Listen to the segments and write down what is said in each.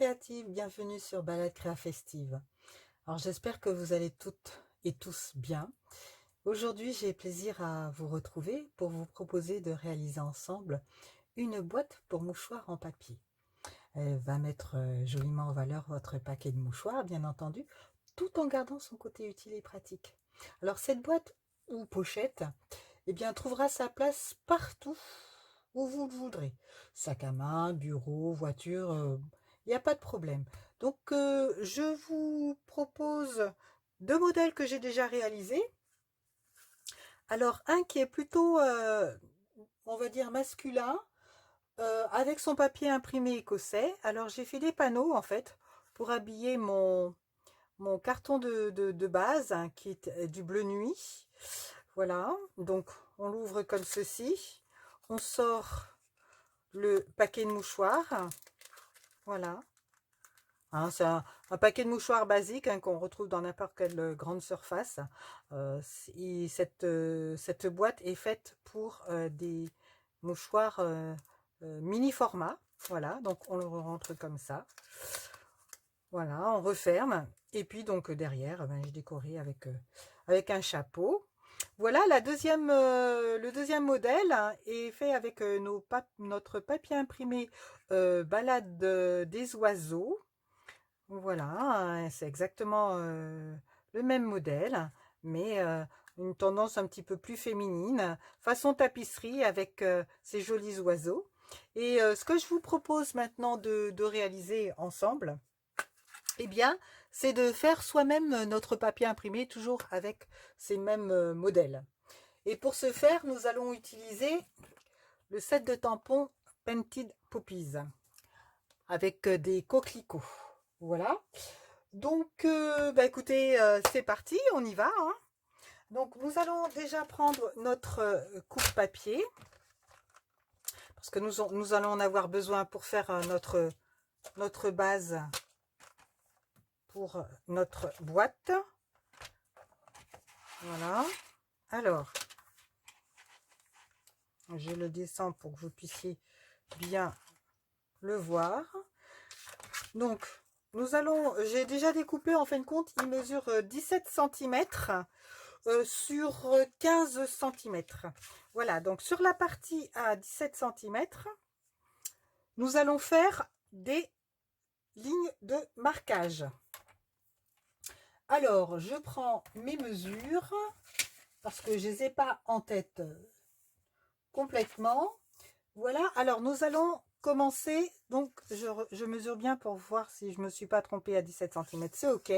créatives, bienvenue sur Balade Créa Festive. Alors j'espère que vous allez toutes et tous bien. Aujourd'hui j'ai plaisir à vous retrouver pour vous proposer de réaliser ensemble une boîte pour mouchoirs en papier. Elle va mettre joliment en valeur votre paquet de mouchoirs, bien entendu, tout en gardant son côté utile et pratique. Alors cette boîte ou pochette, eh bien, trouvera sa place partout où vous le voudrez. Sac à main, bureau, voiture, il n'y a pas de problème. Donc, je vous propose deux modèles que j'ai déjà réalisés. Alors, un qui est plutôt, on va dire, masculin, avec son papier imprimé écossais. Alors, j'ai fait des panneaux, en fait, pour habiller mon carton de base, hein, qui est du bleu nuit. Voilà, donc on l'ouvre comme ceci. On sort le paquet de mouchoirs. Voilà. Hein, c'est un paquet de mouchoirs basique, hein, qu'on retrouve dans n'importe quelle grande surface. Cette boîte est faite pour des mouchoirs mini format. Voilà, donc on le rentre comme ça. Voilà, on referme. Et puis donc derrière, ben, je décoré avec un chapeau. Voilà, le deuxième modèle, hein, est fait avec notre papier imprimé Balade des oiseaux. Voilà, hein, c'est exactement le même modèle, mais une tendance un petit peu plus féminine, façon tapisserie avec ces jolis oiseaux. Et ce que je vous propose maintenant de réaliser ensemble, eh bien, c'est de faire soi-même notre papier imprimé, toujours avec ces mêmes modèles. Et pour ce faire, nous allons utiliser le set de tampons Painted Poppies avec des coquelicots. Voilà. Donc, bah écoutez, c'est parti, on y va, hein. Donc, nous allons déjà prendre notre coupe-papier parce que nous allons en avoir besoin pour faire notre base pour notre boîte. Voilà. Alors, je le descends pour que vous puissiez bien le voir. Donc, j'ai déjà découpé, en fin de compte, il mesure 17 cm sur 15 cm. Voilà, donc sur la partie à 17 cm, nous allons faire des lignes de marquage. Alors, je prends mes mesures, parce que je ne les ai pas en tête complètement. Voilà, alors nous allons commencer, donc je mesure bien pour voir si je ne me suis pas trompée à 17 cm, c'est ok.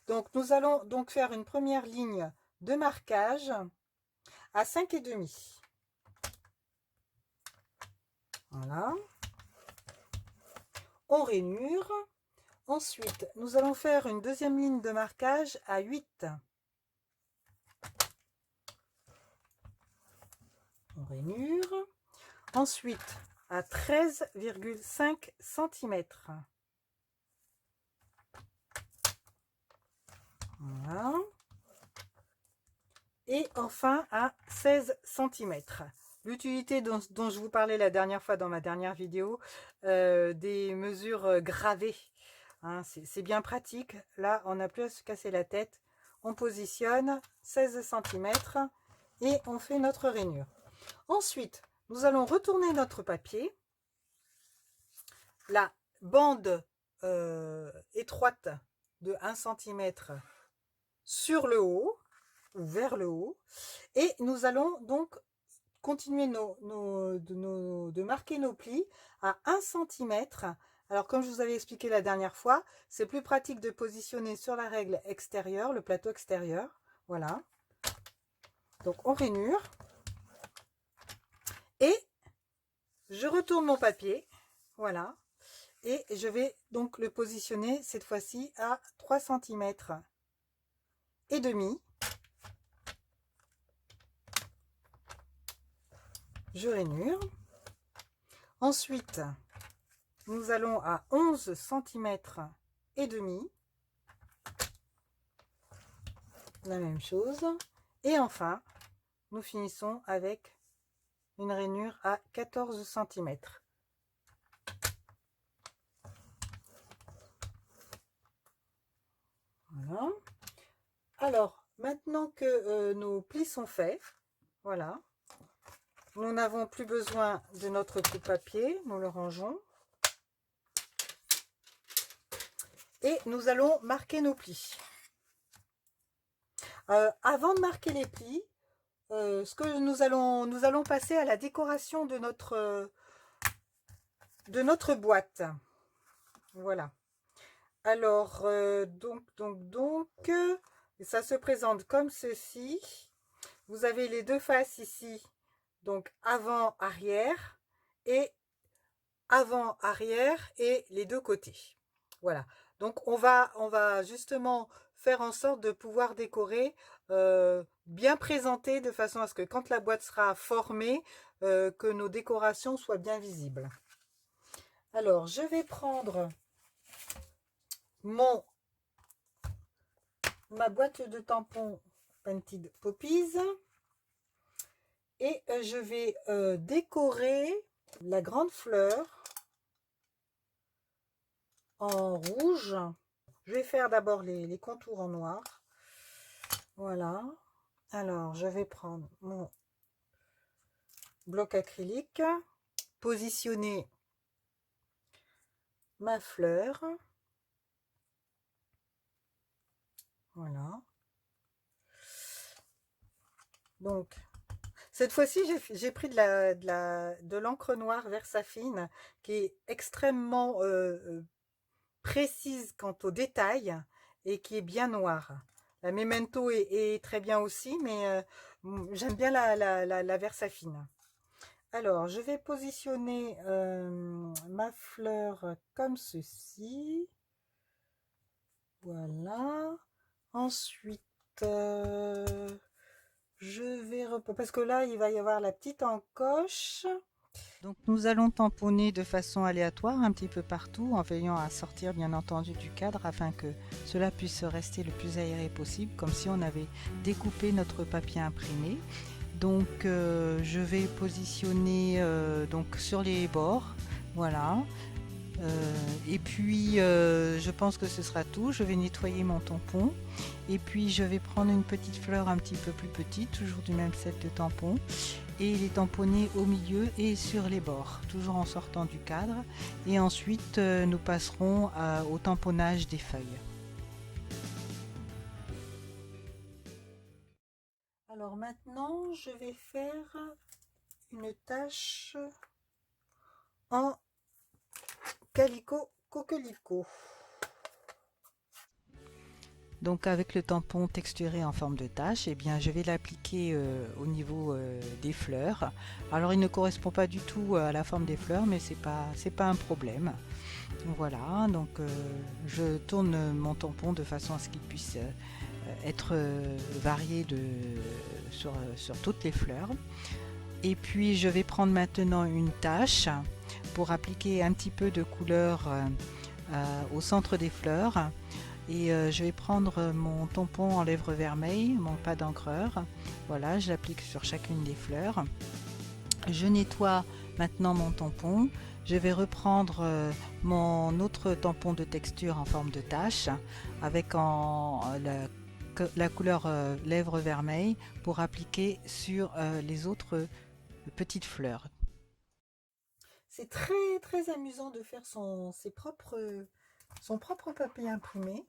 Donc nous allons donc faire une première ligne de marquage à 5,5. Voilà. On rainure. Ensuite, nous allons faire une deuxième ligne de marquage à 8. On rainure. Ensuite, à 13,5 cm. Voilà. Et enfin à 16 cm. L'utilité dont je vous parlais la dernière fois dans ma dernière vidéo, des mesures gravées. Hein, c'est bien pratique. Là, on n'a plus à se casser la tête. On positionne 16 cm et on fait notre rainure. Ensuite, nous allons retourner notre papier. La bande étroite de 1 cm sur le haut, ou vers le haut. Et nous allons donc continuer de marquer nos plis à 1 cm. Alors, comme je vous avais expliqué la dernière fois, c'est plus pratique de positionner sur la règle extérieure, le plateau extérieur. Voilà. Donc, on rainure. Et je retourne mon papier. Voilà. Et je vais donc le positionner cette fois-ci à 3 cm et demi. Je rainure. Ensuite, nous allons à 11 cm et demi. La même chose. Et enfin, nous finissons avec une rainure à 14 cm. Voilà. Alors, maintenant que nos plis sont faits, voilà, nous n'avons plus besoin de notre coupe-papier, nous le rangeons. Et nous allons marquer nos plis. Avant de marquer les plis, ce que nous allons passer à la décoration de notre boîte. Voilà. Alors, ça se présente comme ceci. Vous avez les deux faces ici, donc avant, arrière et avant, arrière et les deux côtés. Voilà. Donc, on va justement faire en sorte de pouvoir décorer, bien présenter de façon à ce que quand la boîte sera formée, que nos décorations soient bien visibles. Alors, je vais prendre ma boîte de tampons Painted Poppies et je vais décorer la grande fleur en rouge. Je vais faire d'abord les contours en noir. Voilà. Alors, je vais prendre mon bloc acrylique, positionner ma fleur. Voilà. Donc, cette fois-ci, j'ai pris de l'encre noire Versafine qui est extrêmement précise quant aux détails et qui est bien noire. La Memento est très bien aussi, mais j'aime bien la Versafine. Alors, je vais positionner ma fleur comme ceci. Voilà. Ensuite, je vais... Parce que là, il va y avoir la petite encoche. Donc, nous allons tamponner de façon aléatoire un petit peu partout, en veillant à sortir bien entendu du cadre afin que cela puisse rester le plus aéré possible, comme si on avait découpé notre papier imprimé. Donc, je vais positionner donc sur les bords, voilà. Et puis, je pense que ce sera tout. Je vais nettoyer mon tampon. Et puis, je vais prendre une petite fleur un petit peu plus petite, toujours du même set de tampons. Et les tamponner au milieu et sur les bords, toujours en sortant du cadre. Et ensuite, nous passerons au tamponnage des feuilles. Alors maintenant, je vais faire une tache en Calico Coquelicot. Donc avec le tampon texturé en forme de tache, eh bien, je vais l'appliquer au niveau des fleurs. Alors il ne correspond pas du tout à la forme des fleurs, mais c'est pas un problème. Voilà, donc je tourne mon tampon de façon à ce qu'il puisse être varié sur toutes les fleurs. Et puis je vais prendre maintenant une tache pour appliquer un petit peu de couleur au centre des fleurs. Et je vais prendre mon tampon en lèvres vermeilles, mon pas d'encreur. Voilà, je l'applique sur chacune des fleurs. Je nettoie maintenant mon tampon. Je vais reprendre mon autre tampon de texture en forme de tache avec la couleur lèvres vermeilles pour appliquer sur les autres petites fleurs. C'est très très amusant de faire son propre papier imprimé.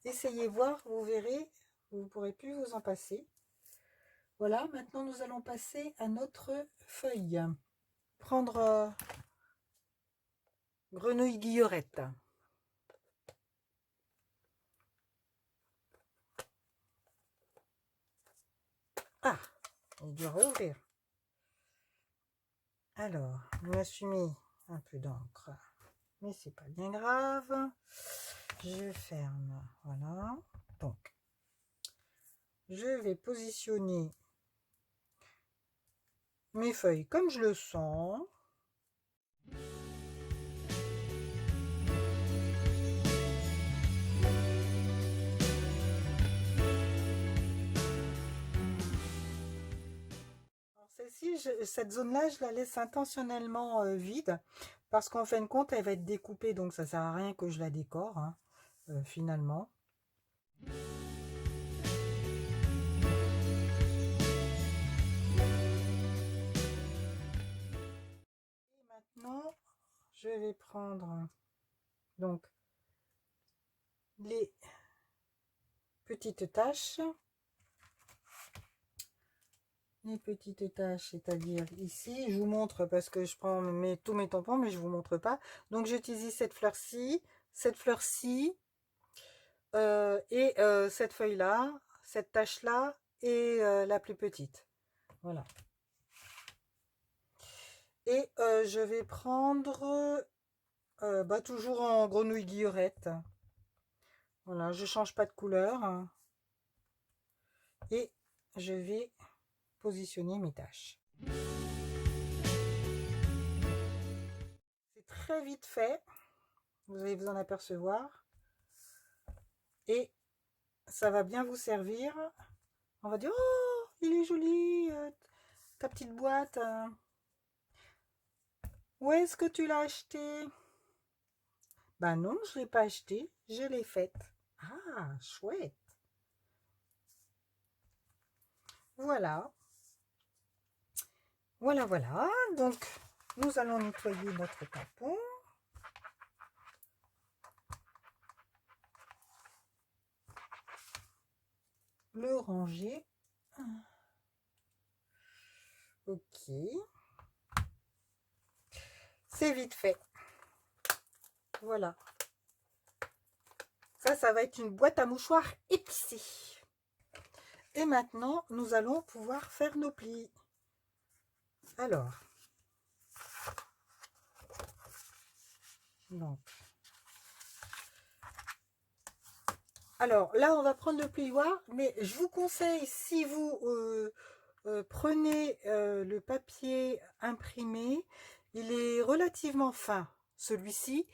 Essayez voir, vous verrez, vous ne pourrez plus vous en passer. Voilà, maintenant nous allons passer à notre feuille. Prendre grenouille guillerette. Ah, il doit rouvrir. Alors, je me suis mis un peu d'encre, mais c'est pas bien grave. Je ferme, voilà. Donc, je vais positionner mes feuilles comme je le sens. Celle-ci, cette zone-là, je la laisse intentionnellement vide parce qu'en fin de compte, elle va être découpée, donc ça sert à rien que je la décore, hein, finalement. Et maintenant, je vais prendre donc les petites taches. Les petites taches, c'est-à-dire ici, je vous montre parce que je prends tous mes tampons, mais je vous montre pas. Donc j'utilise cette fleur-ci, et cette feuille-là, cette tache-là et la plus petite. Voilà. Et je vais prendre toujours en grenouille guillerette. Voilà, je change pas de couleur. Et je vais positionner mes taches. C'est très vite fait, vous allez vous en apercevoir. Et ça va bien vous servir. On va dire, oh, il est joli, ta petite boîte. Où est-ce que tu l'as acheté? Ben non, je ne l'ai pas acheté, je l'ai faite. Ah, chouette. Voilà. Voilà, voilà. Donc, nous allons nettoyer notre tampon. Le ranger. Ok. C'est vite fait. Voilà. Ça va être une boîte à mouchoirs épicée. Et maintenant, nous allons pouvoir faire nos plis. Alors. Donc. Alors, là, on va prendre le plioir, mais je vous conseille, si vous prenez le papier imprimé, il est relativement fin, celui-ci.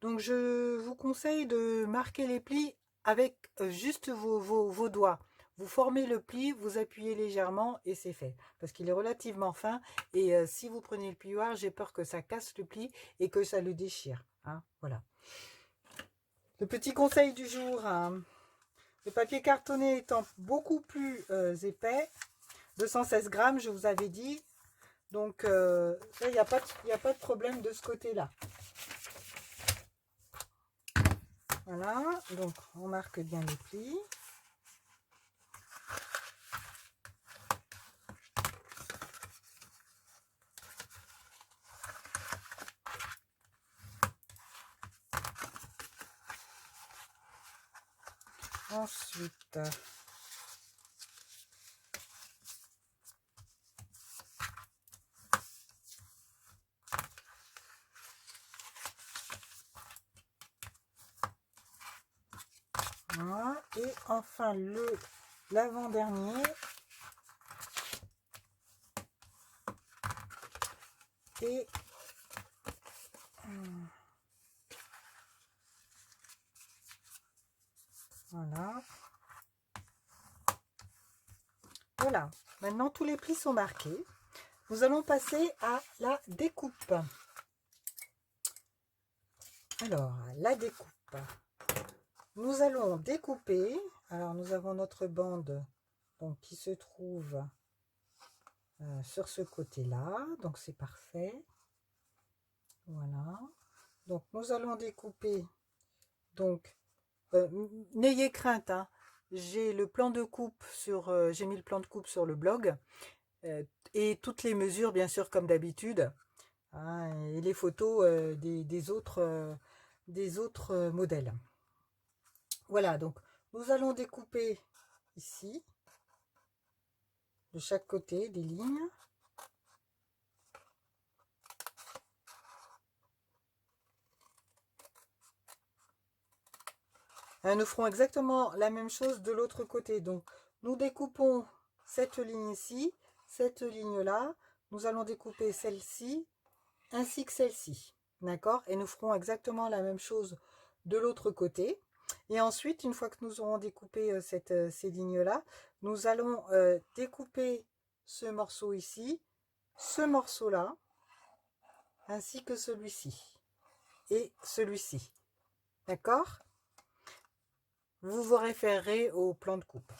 Donc, je vous conseille de marquer les plis avec juste vos doigts. Vous formez le pli, vous appuyez légèrement et c'est fait. Parce qu'il est relativement fin. Et si vous prenez le plioir, j'ai peur que ça casse le pli et que ça le déchire. Hein, voilà. Le petit conseil du jour, hein. Le papier cartonné étant beaucoup plus épais, 216 grammes, je vous avais dit. Donc, il n'y a pas de problème de ce côté-là. Voilà, donc on marque bien les plis. Ensuite, voilà. Et enfin l'avant-dernier. Et voilà. Voilà. Maintenant, tous les plis sont marqués. Nous allons passer à la découpe. Alors, la découpe. Nous allons découper. Alors, nous avons notre bande donc, qui se trouve sur ce côté-là. Donc, c'est parfait. Voilà. Donc, nous allons découper. Donc, n'ayez crainte. Hein. J'ai le plan de coupe j'ai mis le plan de coupe sur le blog. Et toutes les mesures, bien sûr, comme d'habitude. Hein, et les photos des autres modèles. Voilà, donc nous allons découper ici, de chaque côté des lignes. Nous ferons exactement la même chose de l'autre côté. Donc, nous découpons cette ligne ici, cette ligne-là. Nous allons découper celle-ci, ainsi que celle-ci. D'accord? Et nous ferons exactement la même chose de l'autre côté. Et ensuite, une fois que nous aurons découpé ces lignes-là, nous allons découper ce morceau ici, ce morceau-là, ainsi que celui-ci et celui-ci. D'accord? vous vous référerez au plan de coupe.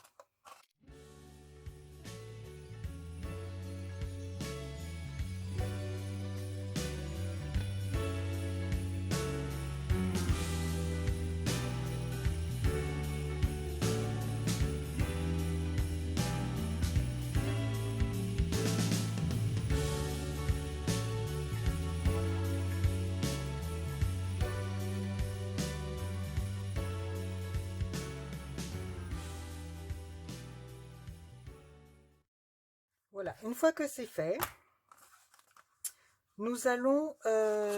Voilà, une fois que c'est fait, nous allons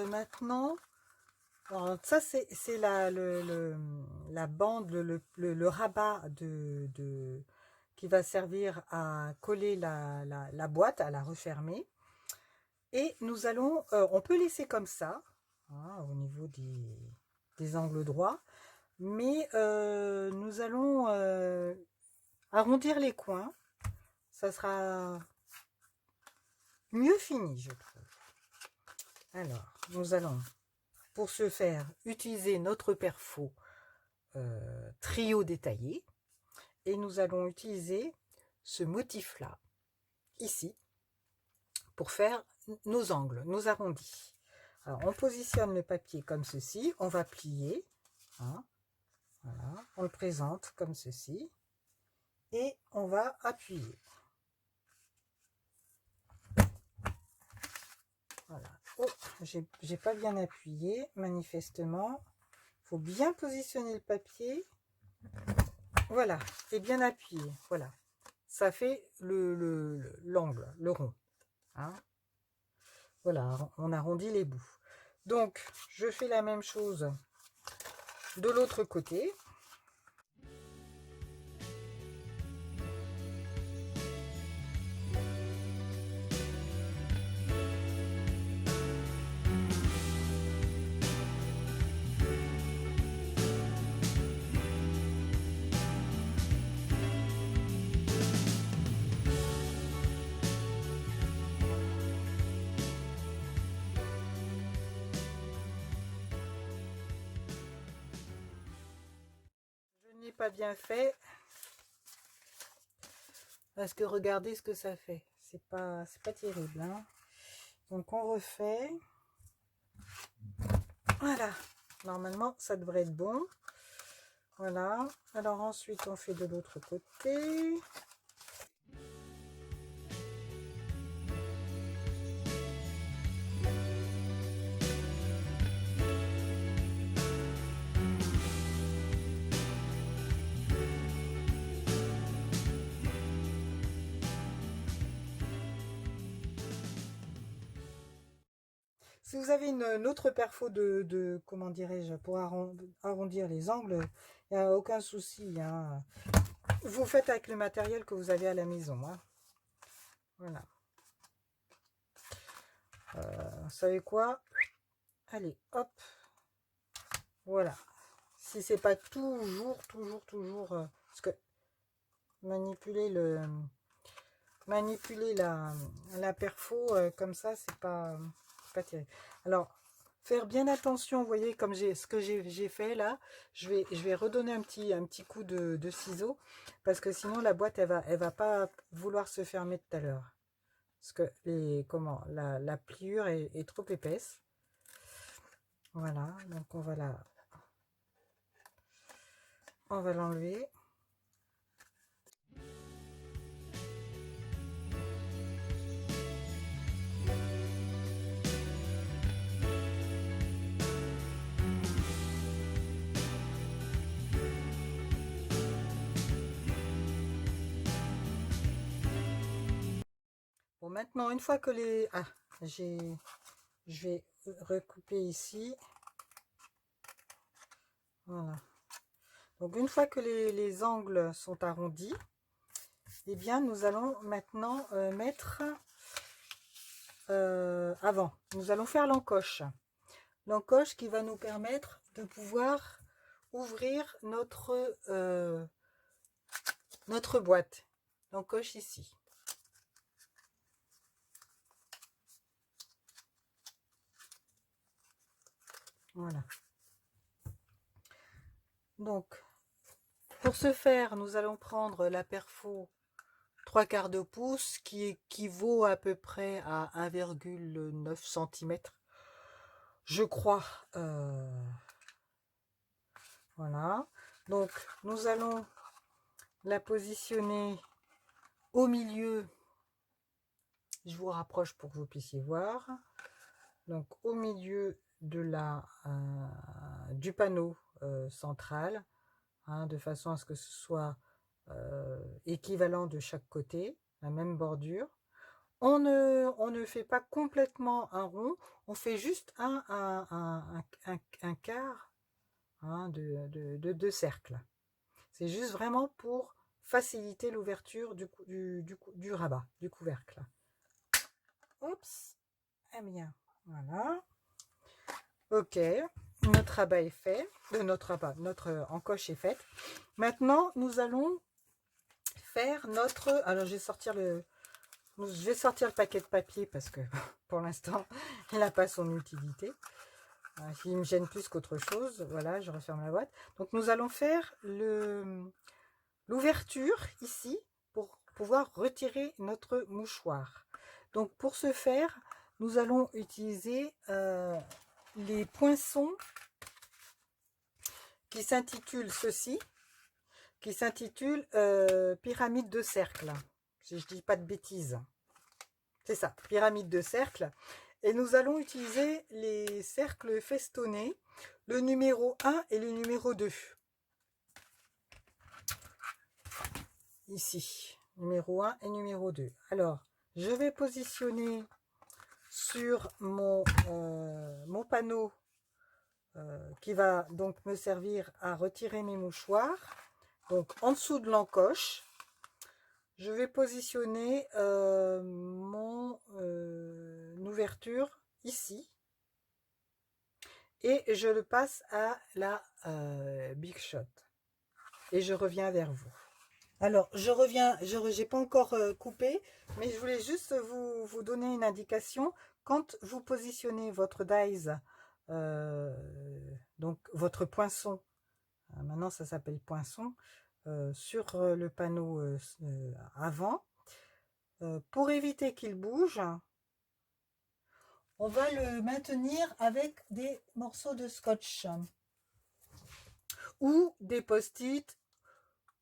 maintenant, alors ça c'est la bande, le rabat qui va servir à coller la boîte, à la refermer. Et nous allons, on peut laisser comme ça, hein, au niveau des angles droits, mais nous allons arrondir les coins. Ça sera mieux fini, je trouve. Alors, nous allons, pour ce faire, utiliser notre perfo trio détaillé. Et nous allons utiliser ce motif-là, ici, pour faire nos angles, nos arrondis. Alors, on positionne le papier comme ceci. On va plier. Hein, voilà, on le présente comme ceci. Et on va appuyer. Voilà. Oh, j'ai pas bien appuyé, manifestement. Il faut bien positionner le papier. Voilà, et bien appuyer. Voilà, ça fait l'angle, le rond. Hein, voilà, on arrondit les bouts. Donc, je fais la même chose de l'autre côté. Je n'ai pas bien fait. Parce que regardez ce que ça fait. C'est pas terrible. Hein, donc, on refait. Voilà. Normalement, ça devrait être bon. Voilà. Alors, ensuite, on fait de l'autre côté. Si vous avez une autre perfo comment dirais-je, pour arrondir les angles, il n'y a aucun souci. Hein. Vous faites avec le matériel que vous avez à la maison. Hein. Voilà. Vous savez quoi? Allez, hop. Voilà. Si c'est pas toujours, parce que manipuler la perfo comme ça, c'est pas terrible. Alors, faire bien attention, vous voyez, comme ce que j'ai fait là, je vais redonner un petit coup de ciseau, parce que sinon la boîte, elle va pas vouloir se fermer tout à l'heure. Parce que la pliure est trop épaisse. Voilà, donc on va l'enlever. Bon, maintenant, une fois que je vais recouper ici. Voilà. Donc, une fois que les angles sont arrondis, eh bien, nous allons maintenant mettre avant. Nous allons faire l'encoche. L'encoche qui va nous permettre de pouvoir ouvrir notre boîte. L'encoche ici. Voilà. Donc, pour ce faire, nous allons prendre la perfo 3/4 de pouce qui équivaut à peu près à 1,9 cm, je crois. Voilà. Donc, nous allons la positionner au milieu. Je vous rapproche pour que vous puissiez voir. Donc, au milieu de du panneau central, hein, de façon à ce que ce soit équivalent de chaque côté, la même bordure. On ne fait pas complètement un rond, on fait juste un quart, hein, de 2 cercles. C'est juste vraiment pour faciliter l'ouverture du rabat, du couvercle. Oups, eh bien, voilà. Ok, notre rabat est fait, notre encoche est faite. Maintenant, nous allons faire notre... Alors, je vais sortir le paquet de papier parce que pour l'instant, il n'a pas son utilité. Il me gêne plus qu'autre chose. Voilà, je referme la boîte. Donc, nous allons faire l'ouverture ici pour pouvoir retirer notre mouchoir. Donc, pour ce faire, nous allons utiliser les poinçons qui s'intitulent ceci, qui s'intitule pyramide de cercle, si je dis pas de bêtises. C'est ça, pyramide de cercle. Et nous allons utiliser les cercles festonnés, le numéro 1 et le numéro 2. Ici, numéro 1 et numéro 2. Alors, je vais positionner sur mon panneau qui va donc me servir à retirer mes mouchoirs. Donc, en dessous de l'encoche, je vais positionner mon ouverture ici. Et je le passe à la Big Shot. Et je reviens vers vous. Alors, je reviens, je n'ai pas encore coupé, mais je voulais juste vous donner une indication. Quand vous positionnez votre dies, donc votre poinçon, maintenant ça s'appelle poinçon, sur le panneau avant, pour éviter qu'il bouge, on va le maintenir avec des morceaux de scotch ou des post-it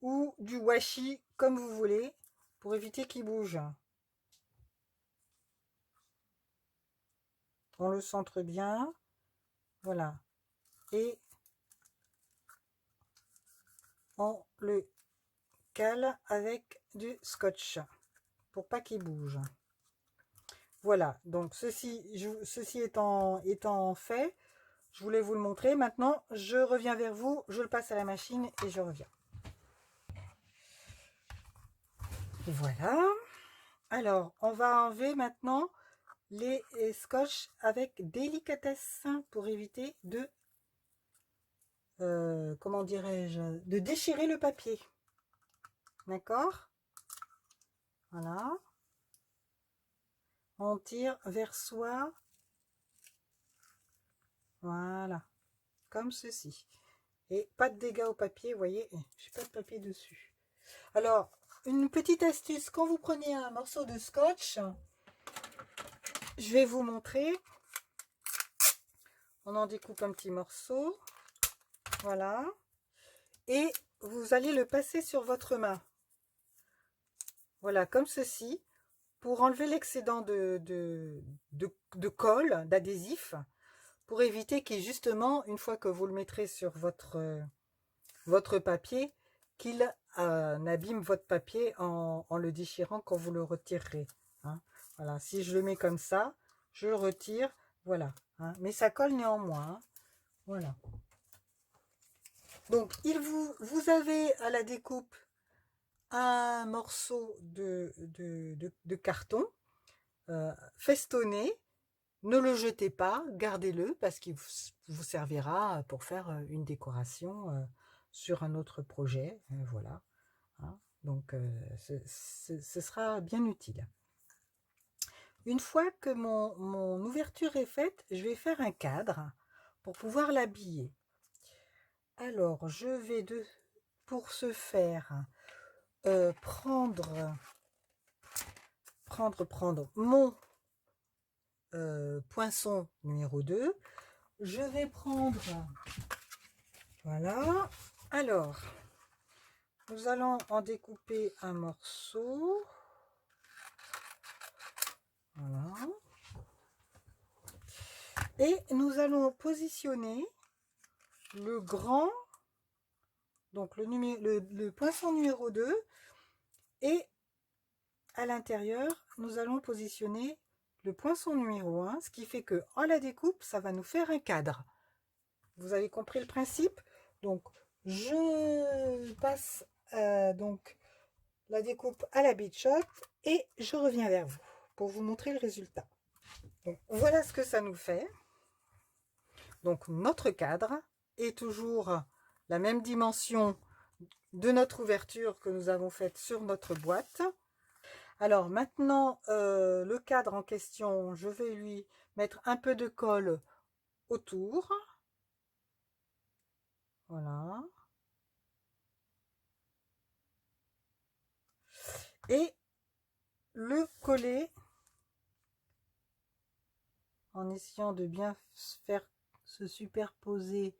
ou du washi, comme vous voulez, pour éviter qu'il bouge. On le centre bien, voilà, et on le cale avec du scotch pour pas qu'il bouge. Voilà, donc ceci étant fait, je voulais vous le montrer. Maintenant, je reviens vers vous, je le passe à la machine et je reviens. Voilà. Alors, on va enlever maintenant les scotch avec délicatesse pour éviter de, comment dirais-je, de déchirer le papier. D'accord? Voilà. On tire vers soi. Voilà. Comme ceci. Et pas de dégâts au papier, vous voyez, j'ai pas de papier dessus. Alors, une petite astuce, quand vous prenez un morceau de scotch, je vais vous montrer. On en découpe un petit morceau. Voilà. Et vous allez le passer sur votre main. Voilà, comme ceci, pour enlever l'excédent de colle, d'adhésif, pour éviter qu'il, justement, une fois que vous le mettrez sur votre papier, qu'il n'abîme votre papier en le déchirant quand vous le retirerez. Hein. Voilà, si je le mets comme ça, je le retire, voilà. Hein. Mais ça colle néanmoins. Hein. Voilà. Donc, vous avez à la découpe un morceau de carton festonné. Ne le jetez pas, gardez-le parce qu'il vous servira pour faire une décoration sur un autre projet. Voilà. Hein. Donc, ce sera bien utile. Une fois que mon ouverture est faite, je vais faire un cadre pour pouvoir l'habiller. Alors, je vais pour ce faire, prendre mon poinçon numéro 2. Je vais prendre, voilà, alors, nous allons en découper un morceau, voilà, et nous allons positionner le grand, donc le poinçon numéro 2, et à l'intérieur, nous allons positionner le poinçon numéro 1, ce qui fait que en la découpe, ça va nous faire un cadre. Vous avez compris le principe? Donc, je passe donc la découpe à la Bead Shop et je reviens vers vous pour vous montrer le résultat. Donc, voilà ce que ça nous fait. Donc, notre cadre est toujours la même dimension de notre ouverture que nous avons faite sur notre boîte. Alors maintenant, le cadre en question, je vais lui mettre un peu de colle autour. Voilà. Et le coller en essayant de bien faire se superposer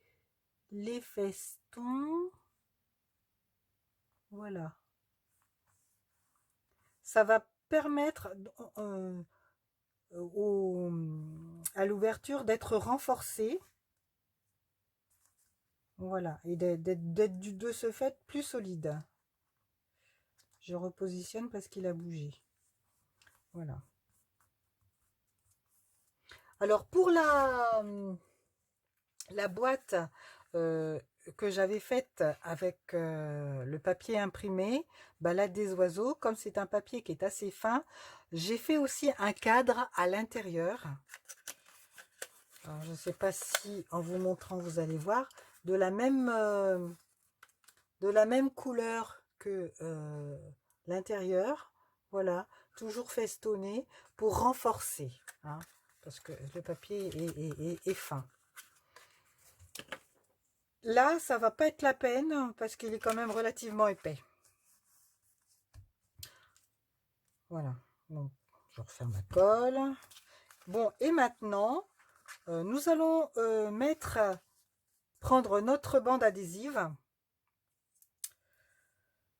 les festons. Voilà. Ça va permettre à l'ouverture d'être renforcée. Voilà. Et d'être de ce fait plus solide. Je repositionne parce qu'il a bougé. Voilà. Alors pour la boîte que j'avais faite avec le papier imprimé, Balade des oiseaux, comme c'est un papier qui est assez fin, j'ai fait aussi un cadre à l'intérieur. Je ne sais pas si en vous montrant vous allez voir, de la même couleur que l'intérieur. Voilà, toujours festonné pour renforcer, hein, parce que le papier est fin. Là, ça va pas être la peine parce qu'il est quand même relativement épais. Voilà, donc je referme ma colle. Bon, et maintenant, nous allons prendre notre bande adhésive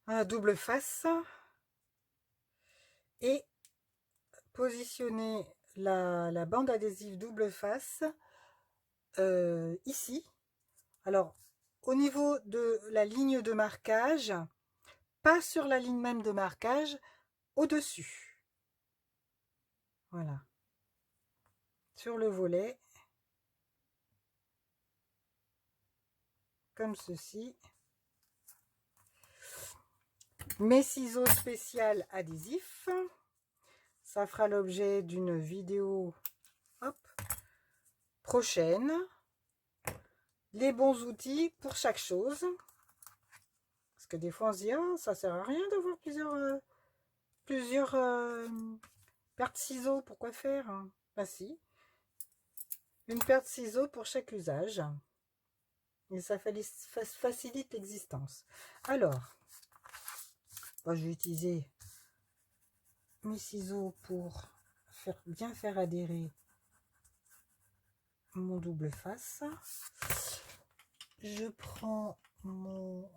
à double face et positionner la bande adhésive double face ici. Alors, au niveau de la ligne de marquage, pas sur la ligne même de marquage, au-dessus. Voilà. Sur le volet. Comme ceci. Mes ciseaux spécial adhésifs. Ça fera l'objet d'une vidéo prochaine. Les bons outils pour chaque chose. Parce que des fois on se dit, ah, ça sert à rien d'avoir plusieurs paires de ciseaux. Pourquoi faire? Ben si. Une paire de ciseaux pour chaque usage. Et ça facilite l'existence. Alors, je vais utiliser mes ciseaux pour bien faire adhérer mon double face. Je prends mon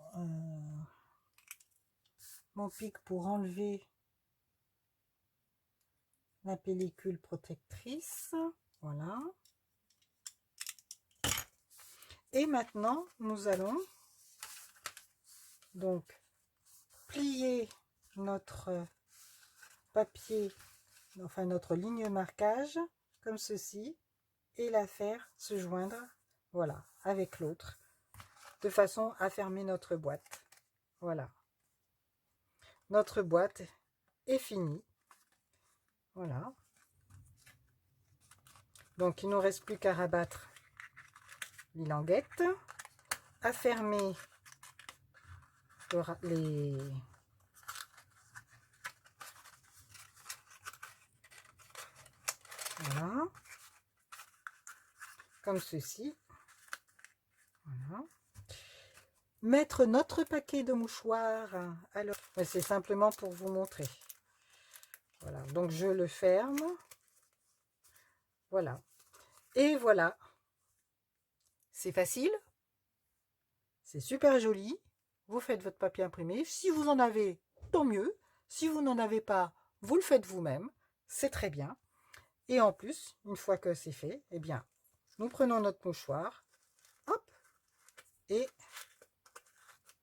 pic pour enlever la pellicule protectrice. Voilà. Et maintenant, nous allons donc plier notre papier, enfin notre ligne de marquage, comme ceci, et la faire se joindre, voilà, avec l'autre, de façon à fermer notre boîte. Voilà. Notre boîte est finie. Voilà. Donc, il ne nous reste plus qu'à rabattre les languettes, à fermer les... Voilà. Comme ceci. Voilà. mettre notre paquet de mouchoirs. Alors, c'est simplement pour vous montrer. Voilà, donc je le ferme. Voilà. Et voilà. C'est facile. C'est super joli. Vous faites votre papier imprimé. Si vous en avez, tant mieux. Si vous n'en avez pas, vous le faites vous-même. C'est très bien. Et en plus, une fois que c'est fait, eh bien, nous prenons notre mouchoir. Hop. Et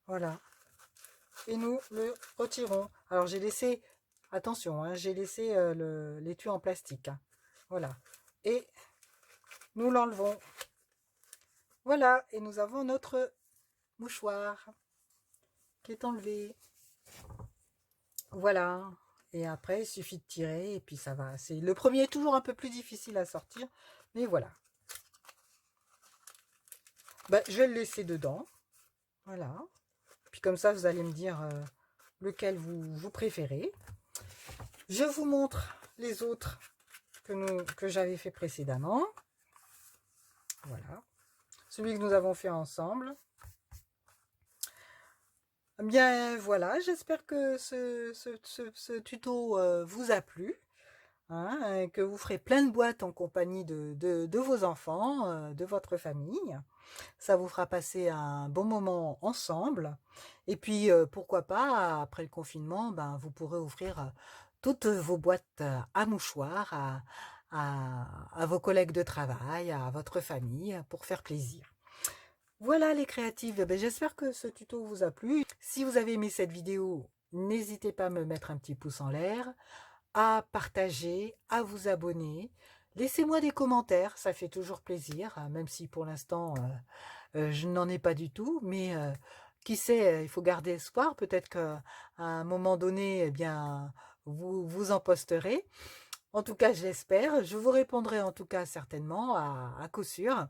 voilà. Et nous le retirons. Alors, j'ai laissé, attention, hein, j'ai laissé l'étui en plastique. Hein. Voilà. Et nous l'enlevons. Voilà. Et nous avons notre mouchoir qui est enlevé. Voilà. Et après, il suffit de tirer et puis ça va. Le premier est toujours un peu plus difficile à sortir. Mais voilà. Ben, je vais le laisser dedans. Voilà. Puis comme ça, vous allez me dire lequel vous préférez. Je vous montre les autres que j'avais fait précédemment. Voilà. Celui que nous avons fait ensemble. Bien voilà, j'espère que ce tuto vous a plu. Hein, que vous ferez plein de boîtes en compagnie de vos enfants, de votre famille. Ça vous fera passer un bon moment ensemble. Et puis, pourquoi pas, après le confinement, ben, vous pourrez offrir toutes vos boîtes à mouchoirs à vos collègues de travail, à votre famille, pour faire plaisir. Voilà les créatives, ben, j'espère que ce tuto vous a plu. Si vous avez aimé cette vidéo, n'hésitez pas à me mettre un petit pouce en l'air, à partager, à vous abonner. Laissez-moi des commentaires, ça fait toujours plaisir, même si pour l'instant je n'en ai pas du tout, mais qui sait, il faut garder espoir, peut-être qu'à un moment donné, eh bien, vous en posterez. En tout cas, je l'espère. Je vous répondrai en tout cas certainement, à coup sûr.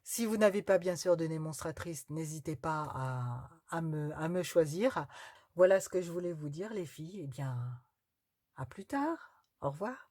Si vous n'avez pas bien sûr de démonstratrice, n'hésitez pas à me choisir. Voilà ce que je voulais vous dire les filles. Eh bien, à plus tard. Au revoir.